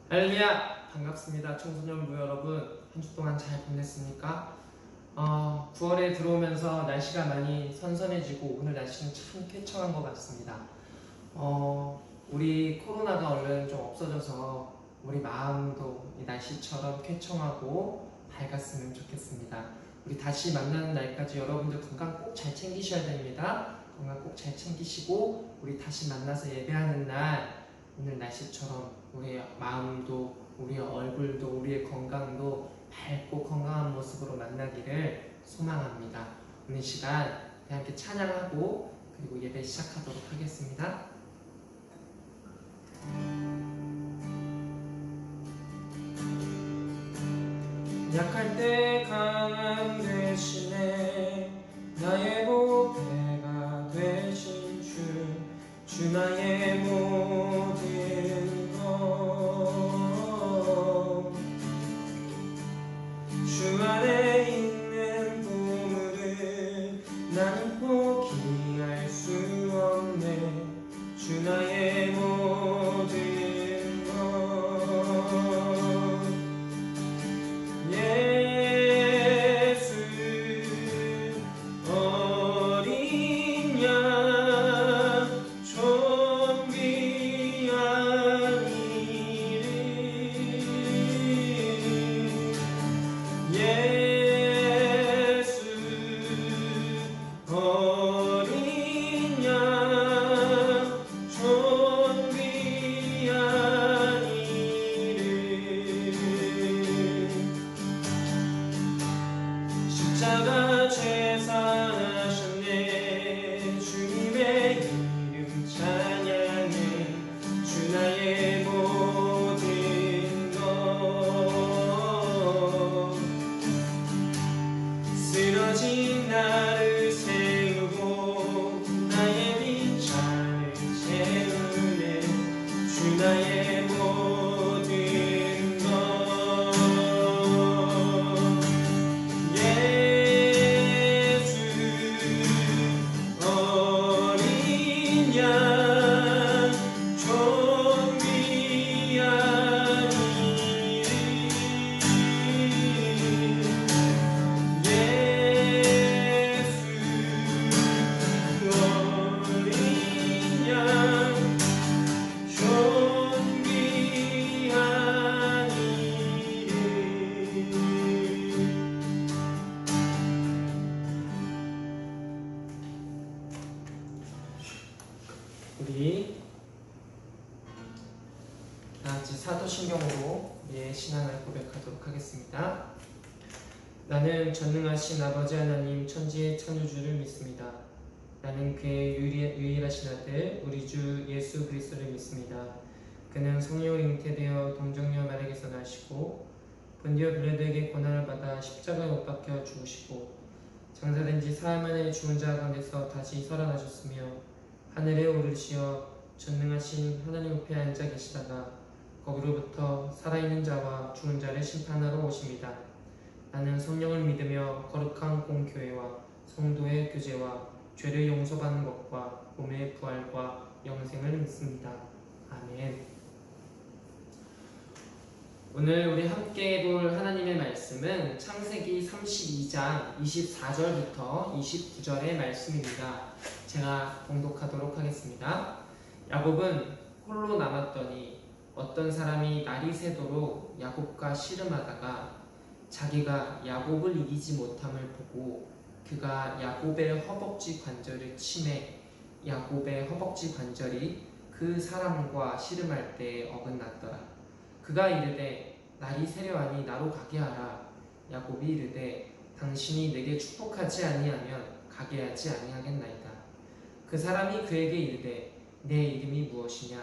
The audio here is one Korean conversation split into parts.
할렐루야! 반갑습니다. 청소년부 여러분, 한 주 동안 잘 보냈습니까? 9월에 들어오면서 날씨가 많이 선선해지고 오늘 날씨는 참 쾌청한 것 같습니다. 우리 코로나가 얼른 좀 없어져서 우리 마음도 이 날씨처럼 쾌청하고 밝았으면 좋겠습니다. 우리 다시 만나는 날까지 여러분들 건강 꼭 잘 챙기셔야 됩니다. 건강 꼭 잘 챙기시고 우리 다시 만나서 예배하는 날 오늘 날씨처럼 우리의 마음도 우리의 얼굴도 우리의 건강도 밝고 건강한 모습으로 만나기를 소망합니다. 오늘 시간 함께 찬양하고 그리고 예배 시작하도록 하겠습니다. 약할 때 강함 대신에 나의 보배가 되신 주 나의 모든 것 주 안에 있는 보물을 나는 포기할 수 없네. 주 나의 모든 것 예수 어린 양 좀 귀한 이름 예수 어린 양 좀 귀한 이름 십자가 제사하셨네. 주님의 이름 찬양해. 주 나의 모든 것 쓰러진 나를 세우고 나의 빈잔을 채우네. 주 나의 모든 것 예수 어린 양 좀 귀한 이름 예수 어린 양 좀 귀한 이름 우리 다같이 사도신경으로 우리의 신앙을 고백하도록 하겠습니다. 나는 전능하신 아버지 하나님 천지의 창조주를 믿습니다. 나는 그의 유일하신 아들 우리 주 예수 그리스도를 믿습니다. 그는 성령으로 잉태되어 동정녀 마리아에게서 나시고 본디오 빌라도에게 고난을 받아 십자가에 못 박혀 죽으시고 장사된 지 사흘 만에 죽은 자 가운데서 다시 살아나셨으며 하늘에 오르시어 전능하신 하나님 옆에 앉아 계시다가 거기로부터 살아있는 자와 죽은 자를 심판하러 오십니다. 나는 성령을 믿으며 거룩한 공교회와 성도의 교제와 죄를 용서받는 것과 몸의 부활과 영생을 믿습니다. 아멘. 오늘 우리 함께 볼 하나님의 말씀은 창세기 32장 24절부터 29절의 말씀입니다. 제가 봉독하도록 하겠습니다. 야곱은 홀로 남았더니 어떤 사람이 날이 새도록 야곱과 씨름하다가 자기가 야곱을 이기지 못함을 보고 그가 야곱의 허벅지 관절을 치매 야곱의 허벅지 관절이 그 사람과 씨름할 때에 어긋났더라. 그가 이르되 날이 새려하니 나로 가게 하라. 야곱이 이르되 당신이 내게 축복하지 아니하면 가게 하지 아니하겠나이다. 그 사람이 그에게 이르되 내 이름이 무엇이냐?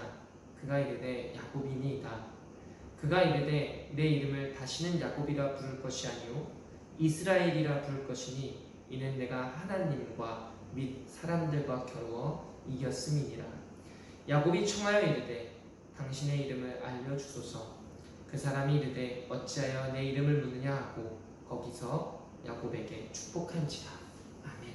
그가 이르되 야곱이니이다. 그가 이르되 내 이름을 다시는 야곱이라 부를 것이 아니요 이스라엘이라 부를 것이니 이는 내가 하나님과 및 사람들과 겨루어 이겼음이니라. 야곱이 청하여 이르되 당신의 이름을 알려주소서. 그 사람이 이르되 어찌하여 내 이름을 묻느냐 하고 거기서 야곱에게 축복한지라. 아멘.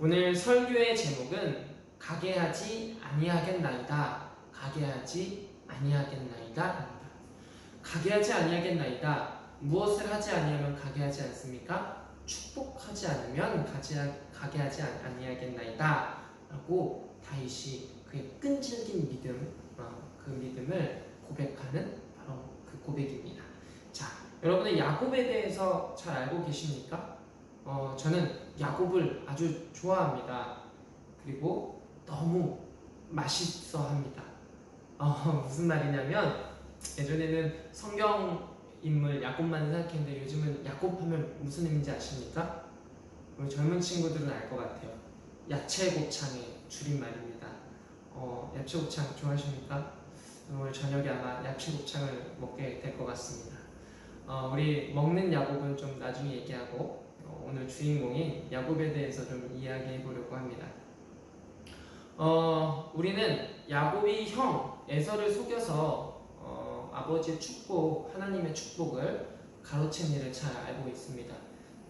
오늘 설교의 제목은 가게하지 아니하겠나이다. 가게하지 아니하겠나이다. 가게하지 아니하겠나이다. 무엇을 하지 아니하면 가게하지 않습니까? 축복하지 않으면 가게하지 아니하겠나이다. 라고 다윗이 그의 끈질긴 믿음, 그 믿음을 고백하는 바로 그 고백입니다. 자, 여러분은 야곱에 대해서 잘 알고 계십니까? 저는 야곱을 아주 좋아합니다. 그리고 너무 맛있어 합니다. 무슨 말이냐면 예전에는 성경 인물 야곱만 생각했는데 요즘은 야곱 하면 무슨 의미인지 아십니까? 우리 젊은 친구들은 알 것 같아요. 야채곱창의 줄임말입니다. 야채곱창 좋아하십니까? 오늘 저녁에 아마 야채곱창을 먹게 될 것 같습니다. 우리 먹는 야곱은 좀 나중에 얘기하고 오늘 주인공인 야곱에 대해서 좀 이야기해 보려고 합니다. 우리는 야곱이 형 에서를 속여서 아버지의 축복, 하나님의 축복을 가로챈 일을 잘 알고 있습니다.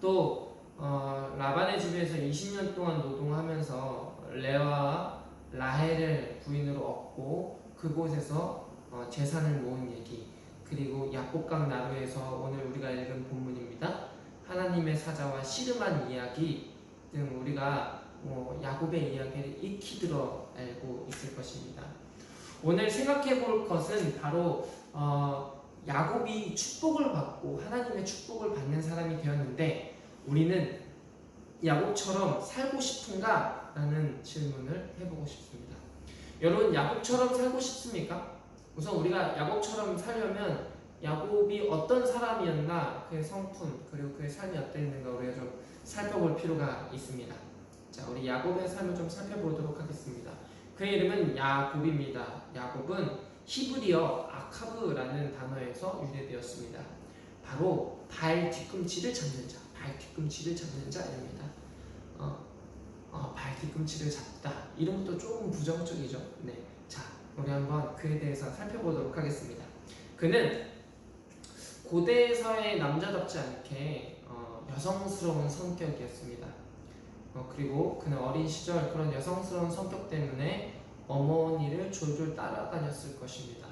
또 라반의 집에서 20년 동안 노동하면서 레아와 라헬을 부인으로 얻고 그곳에서 재산을 모은 얘기, 그리고 야복강 나루에서 오늘 우리가 읽은 본문입니다. 하나님의 사자와 씨름한 이야기 등 우리가 야곱의 이야기를 익히 들어 알고 있을 것입니다. 오늘 생각해 볼 것은 바로 야곱이 축복을 받고 하나님의 축복을 받는 사람이 되었는데 우리는 야곱처럼 살고 싶은가? 라는 질문을 해보고 싶습니다. 여러분, 야곱처럼 살고 싶습니까? 우선 우리가 야곱처럼 살려면 야곱이 어떤 사람이었나, 그의 성품, 그리고 그의 삶이 어땠는가 우리가 좀 살펴볼 필요가 있습니다. 자, 우리 야곱의 삶을 좀 살펴보도록 하겠습니다. 그의 이름은 야곱입니다. 야곱은 히브리어 아카브라는 단어에서 유래되었습니다. 바로 발 뒤꿈치를 잡는 자, 발 뒤꿈치를 잡는 자입니다. 발 뒤꿈치를 잡다. 이름부터 조금 부정적이죠. 네, 자, 우리 한번 그에 대해서 살펴보도록 하겠습니다. 그는 고대사의 남자답지 않게 여성스러운 성격이었습니다. 그리고 그는 어린 시절 그런 여성스러운 성격 때문에 어머니를 졸졸 따라다녔을 것입니다.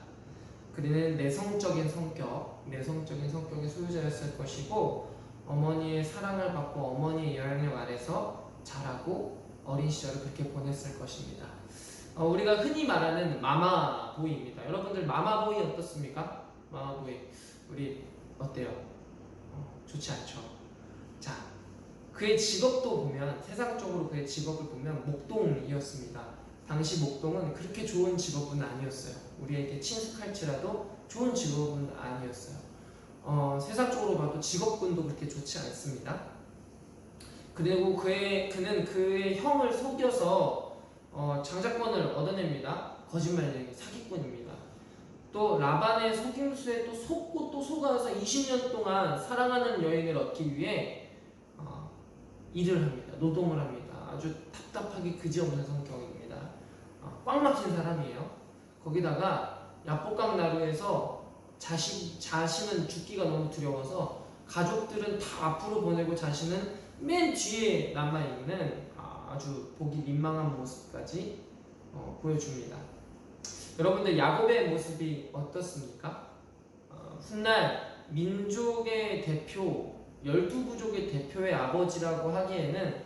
그는 내성적인 성격의 소유자였을 것이고 어머니의 사랑을 받고 어머니의 영향력 아래서 자라고 어린 시절을 그렇게 보냈을 것입니다. 우리가 흔히 말하는 마마보이입니다. 여러분들 마마보이 어떻습니까? 마마보이 우리 어때요? 좋지 않죠? 자, 그의 직업도 보면 세상적으로 그의 직업을 보면 목동이었습니다. 당시 목동은 그렇게 좋은 직업은 아니었어요. 우리에게 친숙할지라도 좋은 직업은 아니었어요. 세상적으로 봐도 직업군도 그렇게 좋지 않습니다. 그리고 그는 그의 형을 속여서 장자권을 얻어냅니다. 거짓말쟁이, 사기꾼입니다. 또 라반의 속임수에 또 속고 또 속아서 20년 동안 사랑하는 여인을 얻기 위해 일을 합니다. 노동을 합니다. 아주 답답하게 그지없는 성격입니다. 꽉 막힌 사람이에요. 거기다가 야복강 나루에서 자신은 죽기가 너무 두려워서 가족들은 다 앞으로 보내고 자신은 맨 뒤에 남아있는 아주 보기 민망한 모습까지 보여줍니다. 여러분들 야곱의 모습이 어떻습니까? 훗날 민족의 대표, 12부족의 대표의 아버지라고 하기에는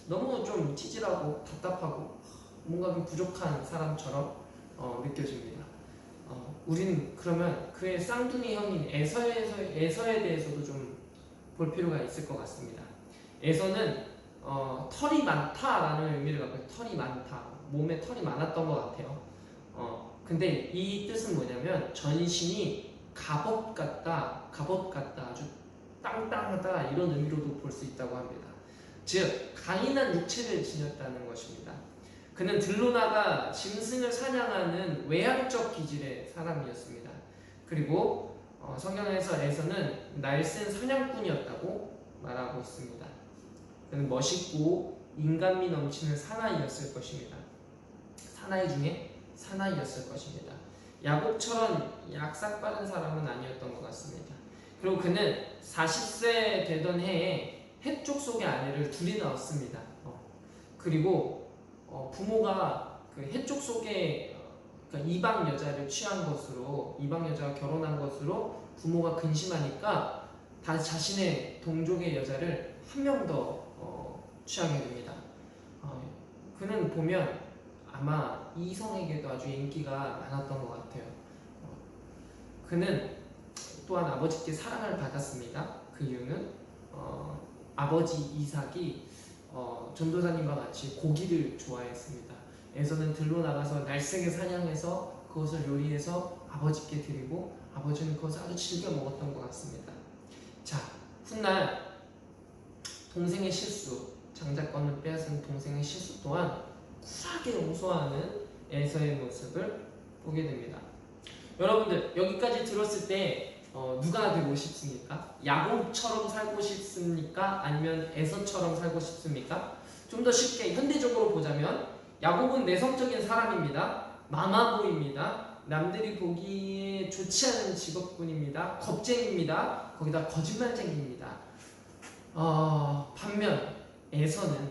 너무 좀 찌질하고 답답하고 뭔가 좀 부족한 사람처럼 느껴집니다. 우리는 그러면 그의 쌍둥이 형인 에서에 대해서도 좀 볼 필요가 있을 것 같습니다. 에서는 털이 많다라는 의미를 갖고 있어요. 털이 많다, 몸에 털이 많았던 것 같아요. 근데 이 뜻은 뭐냐면 전신이 갑옷 같다, 아주 땅땅하다 이런 의미로도 볼 수 있다고 합니다. 즉 강인한 육체를 지녔다는 것입니다. 그는 들로 나가 짐승을 사냥하는 외향적 기질의 사람이었습니다. 그리고 성경에서는 날쌘 사냥꾼이었다고 말하고 있습니다. 그는 멋있고 인간미 넘치는 사나이였을 것입니다. 사나이 중에 사나이였을 것입니다. 야곱처럼 약삭빠른 사람은 아니었던 것 같습니다. 그리고 그는 40세 되던 해에 헷족 속의 아내를 둘이 낳았습니다. 그리고 부모가 그 해쪽 속에 그러니까 이방 여자를 취한 것으로, 이방 여자가 결혼한 것으로 부모가 근심하니까 다 자신의 동족의 여자를 한 명 더 취하게 됩니다. 그는 보면 아마 이성에게도 아주 인기가 많았던 것 같아요. 그는 또한 아버지께 사랑을 받았습니다. 그 이유는 아버지 이삭이 전도사님과 같이 고기를 좋아했습니다. 에서는 들로 나가서 날쌔게 사냥해서 그것을 요리해서 아버지께 드리고 아버지는 그것을 아주 즐겨 먹었던 것 같습니다. 자, 훗날 동생의 실수, 장자권을 빼앗은 동생의 실수 또한 쿨하게 용서하는 에서의 모습을 보게 됩니다. 여러분들 여기까지 들었을 때 누가 되고 싶습니까? 야곱처럼 살고 싶습니까? 아니면 에서처럼 살고 싶습니까? 좀 더 쉽게 현대적으로 보자면 야곱은 내성적인 사람입니다. 마마보입니다. 남들이 보기에 좋지 않은 직업군입니다. 겁쟁입니다. 거기다 거짓말쟁이입니다. 반면 에서는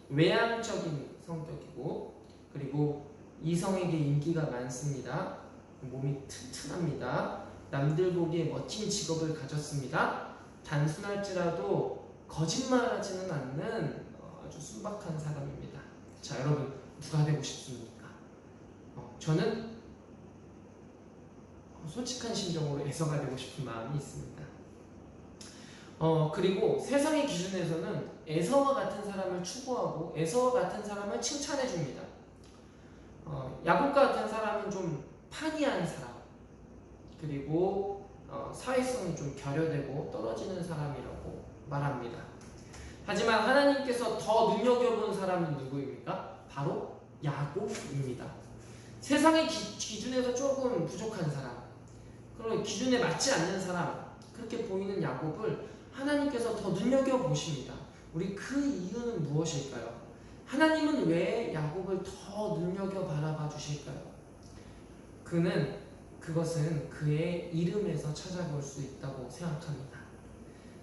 외향적인 성격이고 그리고 이성에게 인기가 많습니다. 몸이 튼튼합니다. 남들 보기에 멋진 직업을 가졌습니다. 단순할지라도 거짓말하지는 않는 아주 순박한 사람입니다. 자, 여러분 누가 되고 싶습니까? 저는 솔직한 심정으로 에서가 되고 싶은 마음이 있습니다. 그리고 세상의 기준에서는 에서와 같은 사람을 추구하고 에서와 같은 사람을 칭찬해 줍니다. 야곱과 같은 사람은 좀 판이한 사람, 그리고 사회성이 좀 결여되고 떨어지는 사람이라고 말합니다. 하지만 하나님께서 더 눈여겨본 사람은 누구입니까? 바로 야곱입니다. 세상의 기준에서 조금 부족한 사람, 그리고 기준에 맞지 않는 사람, 그렇게 보이는 야곱을 하나님께서 더 눈여겨보십니다. 우리 그 이유는 무엇일까요? 하나님은 왜 야곱을 더 눈여겨 바라봐 주실까요? 그것은 그의 이름에서 찾아볼 수 있다고 생각합니다.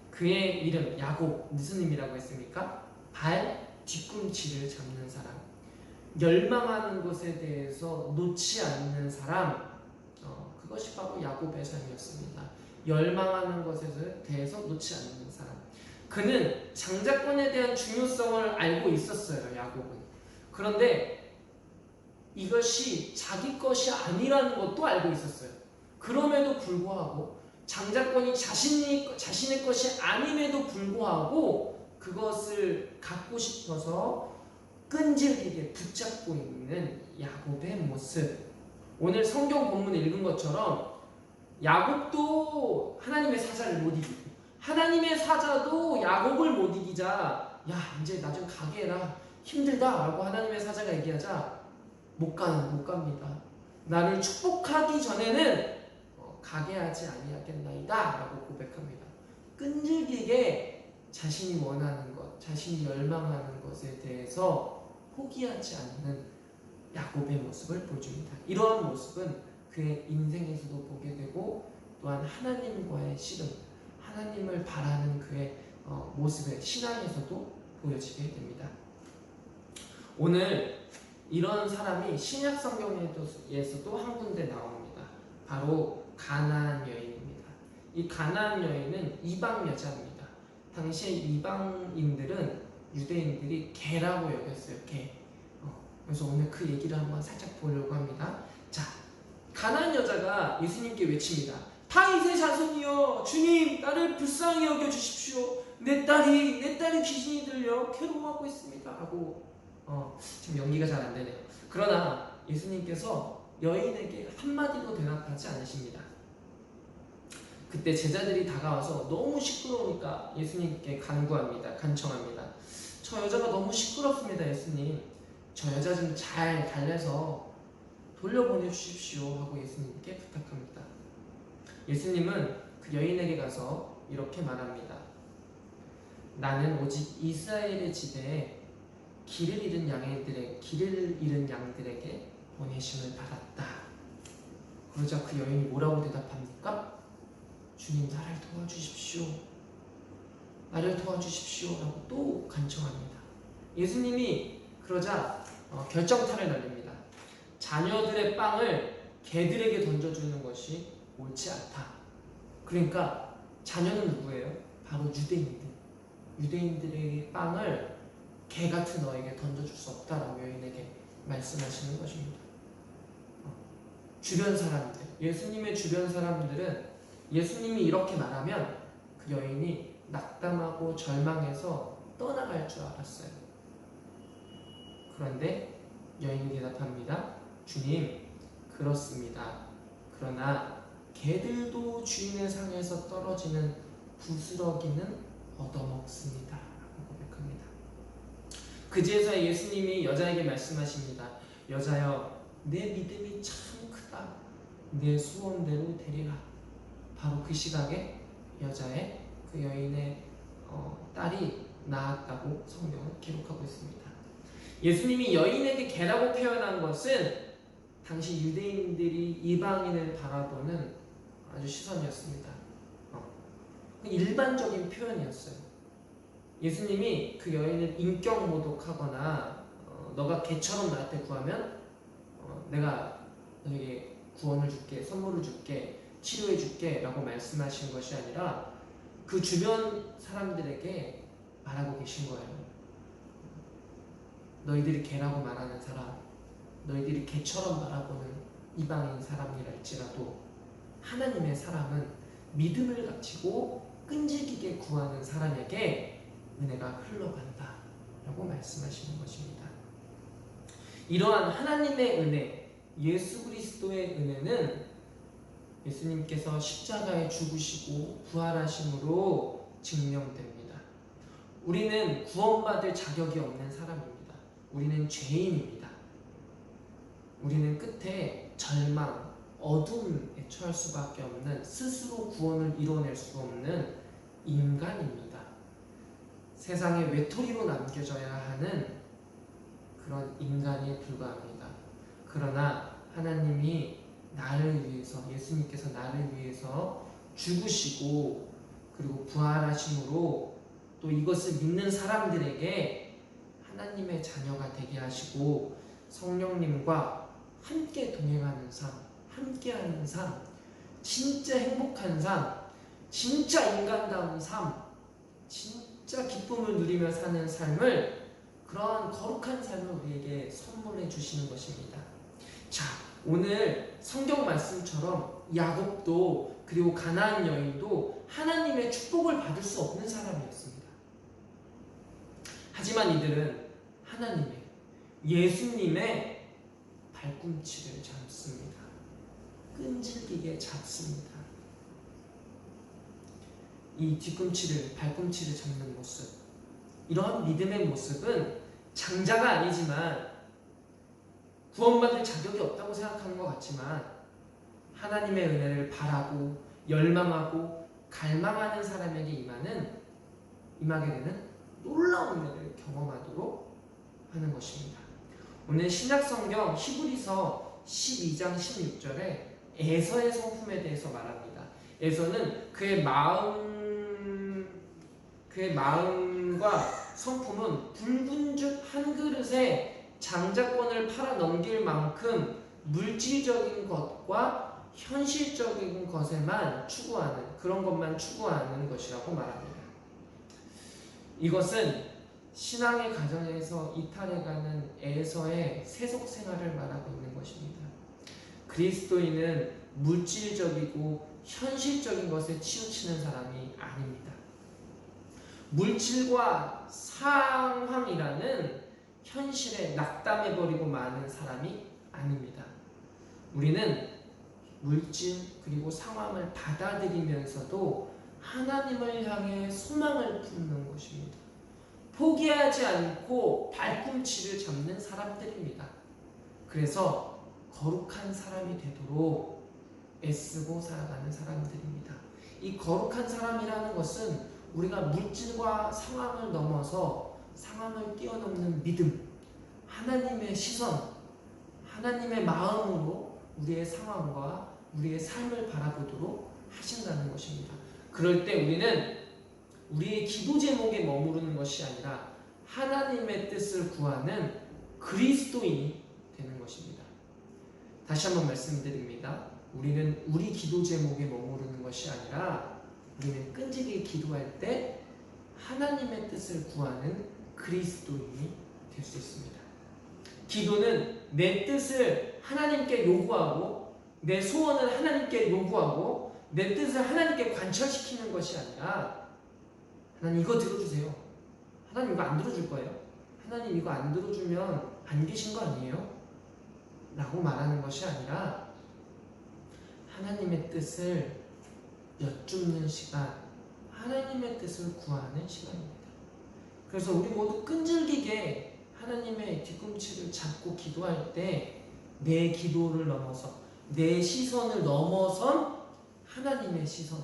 그의 이름 야곱 무슨 의미라고 했습니까? 발 뒤꿈치를 잡는 사람, 열망하는 것에 대해서 놓지 않는 사람, 그것이 바로 야곱의 삶이었습니다. 열망하는 것에 대해서 놓지 않는 사람. 그는 장자권에 대한 중요성을 알고 있었어요. 야곱은. 그런데 이것이 자기 것이 아니라는 것도 알고 있었어요. 그럼에도 불구하고 장자권이 자신의 것이 아님에도 불구하고 그것을 갖고 싶어서 끈질기게 붙잡고 있는 야곱의 모습. 오늘 성경 본문 읽은 것처럼 야곱도 하나님의 사자를 못 이기고 하나님의 사자도 야곱을 못 이기자, 야 이제 나 좀 가게 해라, 힘들다 라고 하나님의 사자가 얘기하자 못 갑니다. 나를 축복하기 전에는 가게 하지 아니하겠나이다 라고 고백합니다. 끈질기게 자신이 원하는 것, 자신이 열망하는 것에 대해서 포기하지 않는 야곱의 모습을 보여줍니다. 이러한 모습은 그의 인생에서도 보게 되고 또한 하나님과의 씨름, 하나님을 바라는 그의 모습의 신앙에서도 보여지게 됩니다. 오늘 이런 사람이 신약 성경에서도 한 군데 나옵니다. 바로 가나안 여인입니다. 이 가나안 여인은 이방 여자입니다. 당시에 이방인들은 유대인들이 개라고 여겼어요. 개. 그래서 오늘 그 얘기를 한번 살짝 보려고 합니다. 자, 가나안 여자가 예수님께 외칩니다. 다윗의 자손이여, 주님 나를 불쌍히 여겨 주십시오. 내 딸이 귀신이 들려 괴로워하고 있습니다. 라고 지금 연기가 잘 안 되네요. 그러나 예수님께서 여인에게 한마디도 대답하지 않으십니다. 그때 제자들이 다가와서 너무 시끄러우니까 예수님께 간청합니다. 저 여자가 너무 시끄럽습니다. 예수님, 저 여자 좀 잘 달래서 돌려보내 주십시오 하고 예수님께 부탁합니다. 예수님은 그 여인에게 가서 이렇게 말합니다. 나는 오직 이스라엘의 집에 길을 잃은 양들에게 보내심을 받았다. 그러자 그 여인이 뭐라고 대답합니까? 주님 나를 도와주십시오. 나를 도와주십시오 라고 또 간청합니다. 예수님이 그러자 결정타를 날립니다. 자녀들의 빵을 개들에게 던져주는 것이 옳지 않다. 그러니까 자녀는 누구예요? 바로 유대인들. 유대인들의 빵을 개 같은 너에게 던져줄 수 없다라고 여인에게 말씀하시는 것입니다. 주변 사람들, 예수님의 주변 사람들은 예수님이 이렇게 말하면 그 여인이 낙담하고 절망해서 떠나갈 줄 알았어요. 그런데 여인이 대답합니다. 주님, 그렇습니다. 그러나 개들도 주인의 상에서 떨어지는 부스러기는 얻어먹습니다. 라고 고백합니다. 그제서야 예수님이 여자에게 말씀하십니다. 여자여, 내 믿음이 참 크다. 내 소원대로 되리라. 바로 그 시각에 그 여인의 딸이 낳았다고 성경은 기록하고 있습니다. 예수님이 여인에게 개라고 표현한 것은 당시 유대인들이 이방인을 바라보는 아주 시선이었습니다. 일반적인 표현이었어요. 예수님이 그 여인을 인격 모독하거나 너가 개처럼 나한테 구하면 내가 너에게 구원을 줄게, 선물을 줄게, 치료해 줄게 라고 말씀하신 것이 아니라 그 주변 사람들에게 말하고 계신 거예요. 너희들이 개라고 말하는 사람, 너희들이 개처럼 바라보는 이방인 사람이랄지라도 하나님의 사람은 믿음을 갖추고 끈질기게 구하는 사람에게 은혜가 흘러간다 라고 말씀하시는 것입니다. 이러한 하나님의 은혜, 예수 그리스도의 은혜는 예수님께서 십자가에 죽으시고 부활하심으로 증명됩니다. 우리는 구원받을 자격이 없는 사람입니다. 우리는 죄인입니다. 우리는 끝에 절망, 어둠에 처할 수밖에 없는, 스스로 구원을 이뤄낼 수 없는 인간입니다. 세상에 외톨이로 남겨져야 하는 그런 인간에 불과합니다. 그러나 하나님이 나를 위해서, 예수님께서 나를 위해서 죽으시고 그리고 부활하심으로 또 이것을 믿는 사람들에게 하나님의 자녀가 되게 하시고 성령님과 함께 동행하는 삶, 함께하는 삶, 진짜 행복한 삶, 진짜 인간다운 삶, 진짜 기쁨을 누리며 사는 삶을, 그러한 거룩한 삶을 우리에게 선물해 주시는 것입니다. 자, 오늘 성경 말씀처럼 야곱도 그리고 가나안 여인도 하나님의 축복을 받을 수 없는 사람이었습니다. 하지만 이들은 하나님의, 예수님의 발꿈치를 잡습니다. 끈질기게 잡습니다. 이 뒤꿈치를, 발꿈치를 잡는 모습, 이러한 믿음의 모습은 장자가 아니지만 구원받을 자격이 없다고 생각하는 것 같지만 하나님의 은혜를 바라고 열망하고 갈망하는 사람에게 임하게 되는 놀라운 은혜를 경험하도록 하는 것입니다. 오늘 신약성경 히브리서 12장 16절에 에서의 성품에 대해서 말합니다. 에서는 그의 마음과 성품은 붉은죽 한 그릇에 장자권을 팔아 넘길 만큼 물질적인 것과 현실적인 것에만 추구하는, 그런 것만 추구하는 것이라고 말합니다. 이것은 신앙의 과정에서 이탈해가는 에서의 세속 생활을 말하고 있는 것입니다. 그리스도인은 물질적이고 현실적인 것에 치우치는 사람이 아닙니다. 물질과 상황이라는 현실에 낙담해버리고 마는 사람이 아닙니다. 우리는 물질 그리고 상황을 받아들이면서도 하나님을 향해 소망을 품는 것입니다. 포기하지 않고 발꿈치를 잡는 사람들입니다. 그래서 거룩한 사람이 되도록 애쓰고 살아가는 사람들입니다. 이 거룩한 사람이라는 것은 우리가 물질과 상황을 넘어서 상황을 뛰어넘는 믿음, 하나님의 시선, 하나님의 마음으로 우리의 상황과 우리의 삶을 바라보도록 하신다는 것입니다. 그럴 때 우리는 우리의 기도 제목에 머무르는 것이 아니라 하나님의 뜻을 구하는 그리스도인이 되는 것입니다. 다시 한번 말씀드립니다. 우리는 우리 기도 제목에 머무르는 것이 아니라 우리는 끈질기게 기도할 때 하나님의 뜻을 구하는 그리스도인이 될 수 있습니다. 기도는 내 뜻을 하나님께 요구하고 내 소원을 하나님께 요구하고 내 뜻을 하나님께 관철시키는 것이 아니라 하나님 이거 들어주세요. 하나님 이거 안 들어줄 거예요. 하나님 이거 안 들어주면 안 계신 거 아니에요? 라고 말하는 것이 아니라 하나님의 뜻을 여쭙는 시간, 하나님의 뜻을 구하는 시간입니다. 그래서 우리 모두 끈질기게 하나님의 뒤꿈치를 잡고 기도할 때 내 기도를 넘어서 내 시선을 넘어선 하나님의 시선,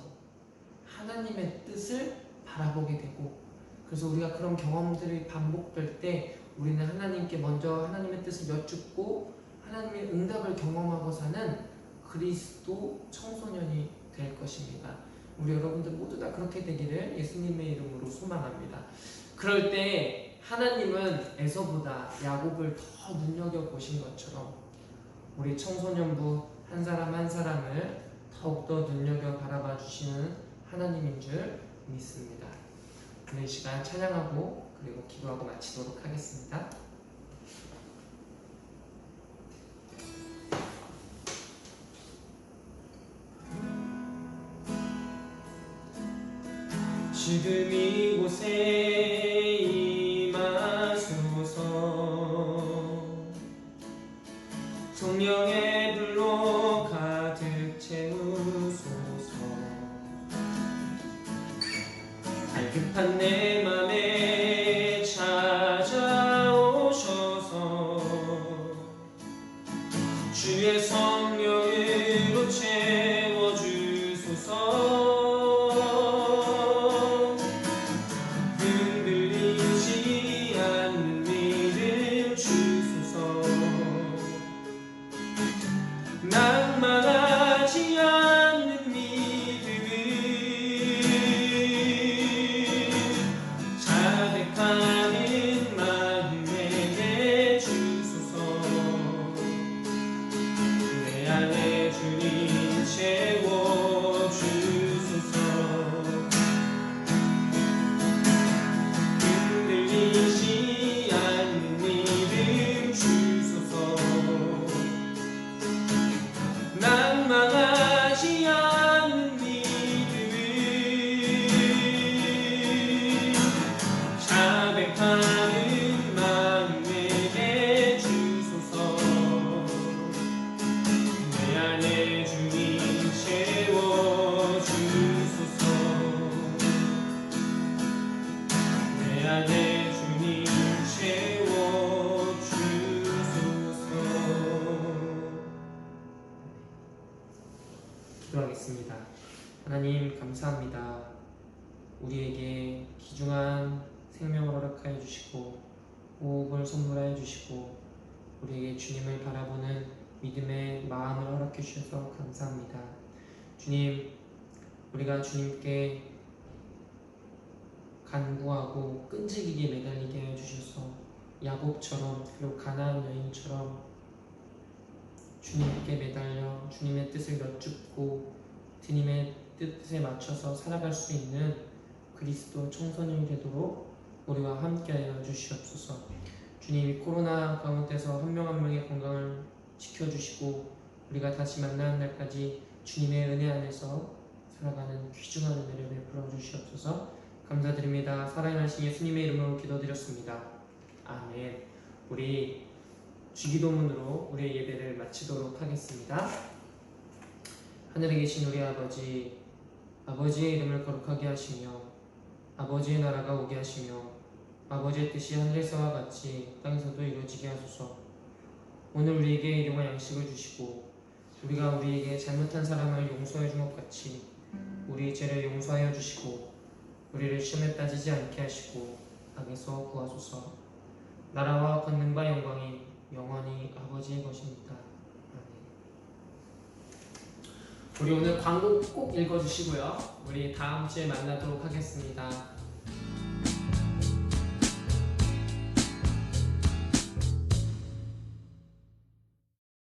하나님의 뜻을 바라보게 되고, 그래서 우리가 그런 경험들이 반복될 때 우리는 하나님께 먼저 하나님의 뜻을 여쭙고 하나님의 응답을 경험하고 사는 그리스도 청소년이 될 것입니다. 우리 여러분들 모두 다 그렇게 되기를 예수님의 이름으로 소망합니다. 그럴 때 하나님은 에서보다 야곱을 더 눈여겨보신 것처럼 우리 청소년부 한 사람 한 사람을 더욱더 눈여겨 바라봐 주시는 하나님인 줄 믿습니다. 오늘 시간 찬양하고 그리고 기도하고 마치도록 하겠습니다. 지금 이곳에 임하소서. 성령의 불로 가득 채우소서. 갈급한 내 맘에 찾아오셔서 주의 성령으로 채워주소서. 낭만하지 않는 믿음을 자백하는 마음에 주소서. 내 안에 주님 채워주소서. 흔들리지 않는 믿음 주소서. 낭만하지 않는 믿음을 자백하는 마음에게 주소서. 내 안에 주님 채워주소서. 내 안에 주님 채워주소서. 기도하겠습니다. 하나님 감사합니다. 우리에게 귀중한 생명을 허락하여 주시고 호흡을 선물하여 주시고 우리에게 주님을 바라보는 믿음의 마음을 허락해 주셔서 감사합니다. 주님, 우리가 주님께 간구하고 끈질기게 매달리게 하여 주셔서 야곱처럼 그리고 가나안 여인처럼 주님께 매달려 주님의 뜻을 여쭙고 주님의 뜻에 맞춰서 살아갈 수 있는 그리스도 청소년이 되도록 우리와 함께하여 주시옵소서. 주님, 코로나 가운데서 한 명 한 명의 건강을 지켜주시고 우리가 다시 만나는 날까지 주님의 은혜 안에서 살아가는 귀중한 은혜를 베풀어 주시옵소서. 감사드립니다. 살아나신 예수님의 이름으로 기도드렸습니다. 아멘. 우리 주기도문으로 우리의 예배를 마치도록 하겠습니다. 하늘에 계신 우리 아버지, 아버지의 이름을 거룩하게 하시며 아버지의 나라가 오게 하시며 아버지의 뜻이 하늘에서와 같이 땅에서도 이루어지게 하소서. 오늘 우리에게 일용할 양식을 주시고 우리가 우리에게 잘못한 사람을 용서해 준 것 같이 우리의 죄를 용서하여 주시고 우리를 시험에 따지지 않게 하시고 악에서 구하소서. 나라와 권능과 영광이 영원히 아버지의 것입니다. 아멘. 우리 오늘 광고 꼭 읽어주시고요. 우리 다음 주에 만나도록 하겠습니다.